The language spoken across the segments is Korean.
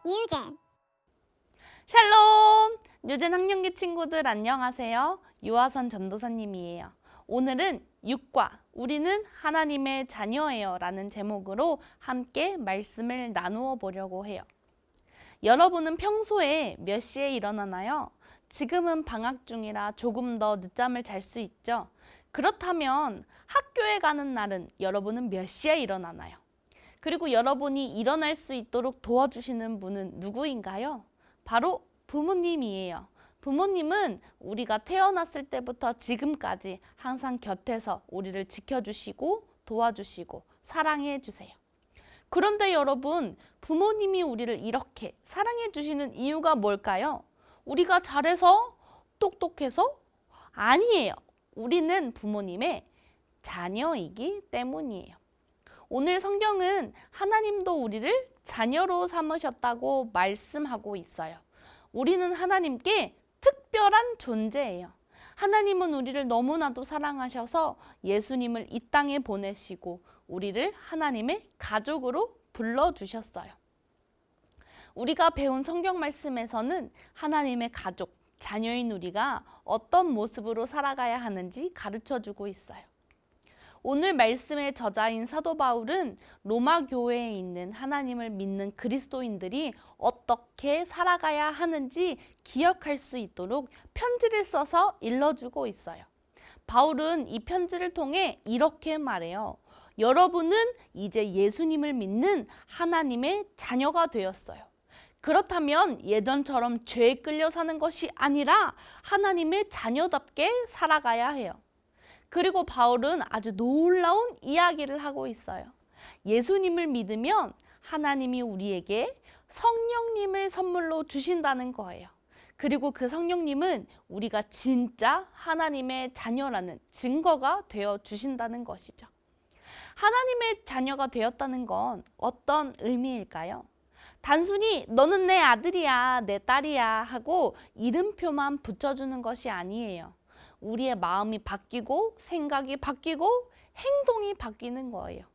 뉴젠. 샬롬! 뉴젠 학령기 친구들 안녕하세요. 유아선 전도사님이에요. 오늘은 6과 우리는 하나님의 자녀예요 라는 제목으로 함께 말씀을 나누어 보려고 해요. 여러분은 평소에 몇 시에 일어나나요? 지금은 방학 중이라 조금 더 늦잠을 잘 수 있죠. 그렇다면 학교에 가는 날은 여러분은 몇 시에 일어나나요? 그리고 여러분이 일어날 수 있도록 도와주시는 분은 누구인가요? 바로 부모님이에요. 부모님은 우리가 태어났을 때부터 지금까지 항상 곁에서 우리를 지켜주시고 도와주시고 사랑해 주세요. 그런데 여러분, 부모님이 우리를 이렇게 사랑해 주시는 이유가 뭘까요? 우리가 잘해서? 똑똑해서? 아니에요. 우리는 부모님의 자녀이기 때문이에요. 오늘 성경은 하나님도 우리를 자녀로 삼으셨다고 말씀하고 있어요. 우리는 하나님께 특별한 존재예요. 하나님은 우리를 너무나도 사랑하셔서 예수님을 이 땅에 보내시고 우리를 하나님의 가족으로 불러주셨어요. 우리가 배운 성경 말씀에서는 하나님의 가족, 자녀인 우리가 어떤 모습으로 살아가야 하는지 가르쳐주고 있어요. 오늘 말씀의 저자인 사도 바울은 로마 교회에 있는 하나님을 믿는 그리스도인들이 어떻게 살아가야 하는지 기억할 수 있도록 편지를 써서 일러주고 있어요. 바울은 이 편지를 통해 이렇게 말해요. 여러분은 이제 예수님을 믿는 하나님의 자녀가 되었어요. 그렇다면 예전처럼 죄에 끌려 사는 것이 아니라 하나님의 자녀답게 살아가야 해요. 그리고 바울은 아주 놀라운 이야기를 하고 있어요. 예수님을 믿으면 하나님이 우리에게 성령님을 선물로 주신다는 거예요. 그리고 그 성령님은 우리가 진짜 하나님의 자녀라는 증거가 되어 주신다는 것이죠. 하나님의 자녀가 되었다는 건 어떤 의미일까요? 단순히 너는 내 아들이야, 내 딸이야 하고 이름표만 붙여주는 것이 아니에요. 우리의 마음이 바뀌고 생각이 바뀌고 행동이 바뀌는 거예요.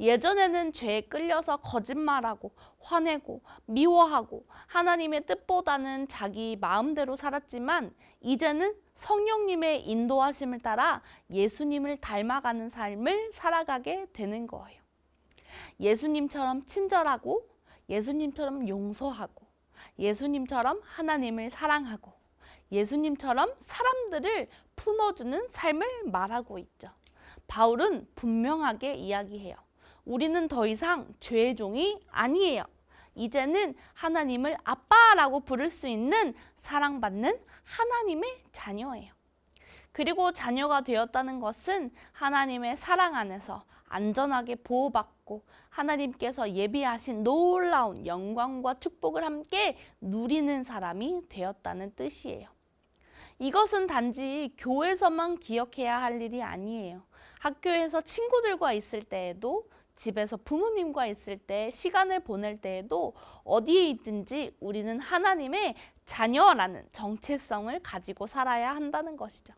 예전에는 죄에 끌려서 거짓말하고 화내고 미워하고 하나님의 뜻보다는 자기 마음대로 살았지만 이제는 성령님의 인도하심을 따라 예수님을 닮아가는 삶을 살아가게 되는 거예요. 예수님처럼 친절하고 예수님처럼 용서하고 예수님처럼 하나님을 사랑하고 예수님처럼 사람들을 품어주는 삶을 말하고 있죠. 바울은 분명하게 이야기해요. 우리는 더 이상 죄의 종이 아니에요. 이제는 하나님을 아빠라고 부를 수 있는 사랑받는 하나님의 자녀예요. 그리고 자녀가 되었다는 것은 하나님의 사랑 안에서 안전하게 보호받고 하나님께서 예비하신 놀라운 영광과 축복을 함께 누리는 사람이 되었다는 뜻이에요. 이것은 단지 교회에서만 기억해야 할 일이 아니에요. 학교에서 친구들과 있을 때에도 집에서 부모님과 있을 때 시간을 보낼 때에도 어디에 있든지 우리는 하나님의 자녀라는 정체성을 가지고 살아야 한다는 것이죠.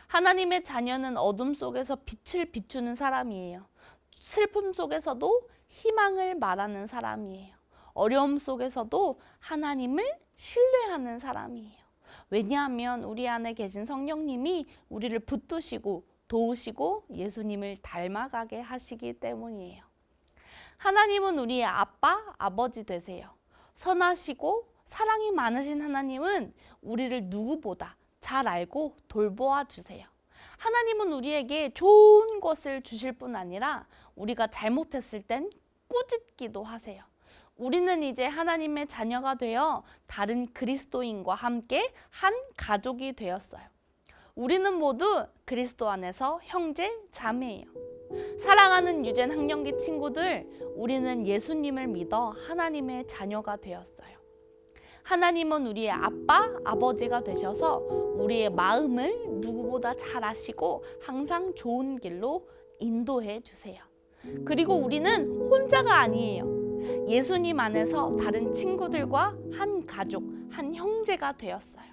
하나님의 자녀는 어둠 속에서 빛을 비추는 사람이에요. 슬픔 속에서도 희망을 말하는 사람이에요. 어려움 속에서도 하나님을 신뢰하는 사람이에요. 왜냐하면 우리 안에 계신 성령님이 우리를 붙드시고 도우시고 예수님을 닮아가게 하시기 때문이에요. 하나님은 우리의 아빠, 아버지 되세요. 선하시고 사랑이 많으신 하나님은 우리를 누구보다 잘 알고 돌보아 주세요. 하나님은 우리에게 좋은 것을 주실 뿐 아니라 우리가 잘못했을 땐 꾸짖기도 하세요. 우리는 이제 하나님의 자녀가 되어 다른 그리스도인과 함께 한 가족이 되었어요. 우리는 모두 그리스도 안에서 형제, 자매예요. 사랑하는 유젠 학령기 친구들, 우리는 예수님을 믿어 하나님의 자녀가 되었어요. 하나님은 우리의 아빠, 아버지가 되셔서 우리의 마음을 누구보다 잘 아시고 항상 좋은 길로 인도해 주세요. 그리고 우리는 혼자가 아니에요. 예수님 안에서 다른 친구들과 한 가족, 한 형제가 되었어요.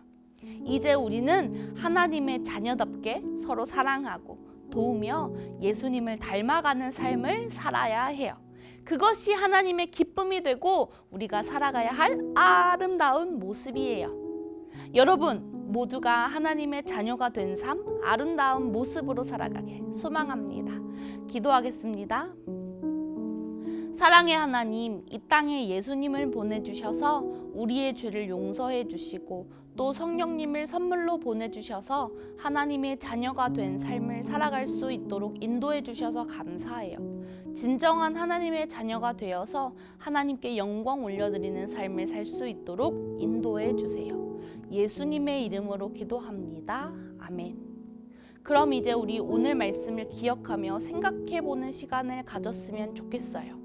이제 우리는 하나님의 자녀답게 서로 사랑하고 도우며 예수님을 닮아가는 삶을 살아야 해요. 그것이 하나님의 기쁨이 되고 우리가 살아가야 할 아름다운 모습이에요. 여러분 모두가 하나님의 자녀가 된 삶, 아름다운 모습으로 살아가길 소망합니다. 기도하겠습니다. 사랑의 하나님, 이 땅에 예수님을 보내주셔서 우리의 죄를 용서해 주시고 또 성령님을 선물로 보내주셔서 하나님의 자녀가 된 삶을 살아갈 수 있도록 인도해 주셔서 감사해요. 진정한 하나님의 자녀가 되어서 하나님께 영광 올려드리는 삶을 살 수 있도록 인도해 주세요. 예수님의 이름으로 기도합니다. 아멘. 그럼 이제 우리 오늘 말씀을 기억하며 생각해보는 시간을 가졌으면 좋겠어요.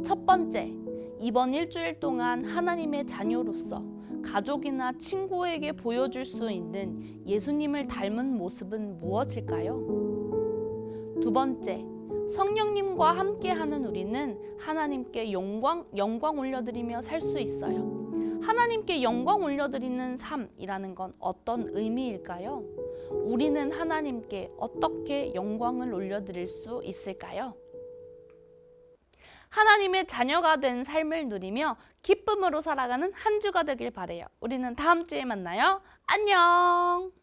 첫 번째, 이번 일주일 동안 하나님의 자녀로서 가족이나 친구에게 보여줄 수 있는 예수님을 닮은 모습은 무엇일까요? 두 번째, 성령님과 함께하는 우리는 하나님께 영광 올려드리며 살 수 있어요. 하나님께 영광 올려드리는 삶이라는 건 어떤 의미일까요? 우리는 하나님께 어떻게 영광을 올려드릴 수 있을까요? 하나님의 자녀가 된 삶을 누리며 기쁨으로 살아가는 한 주가 되길 바라요. 우리는 다음 주에 만나요. 안녕!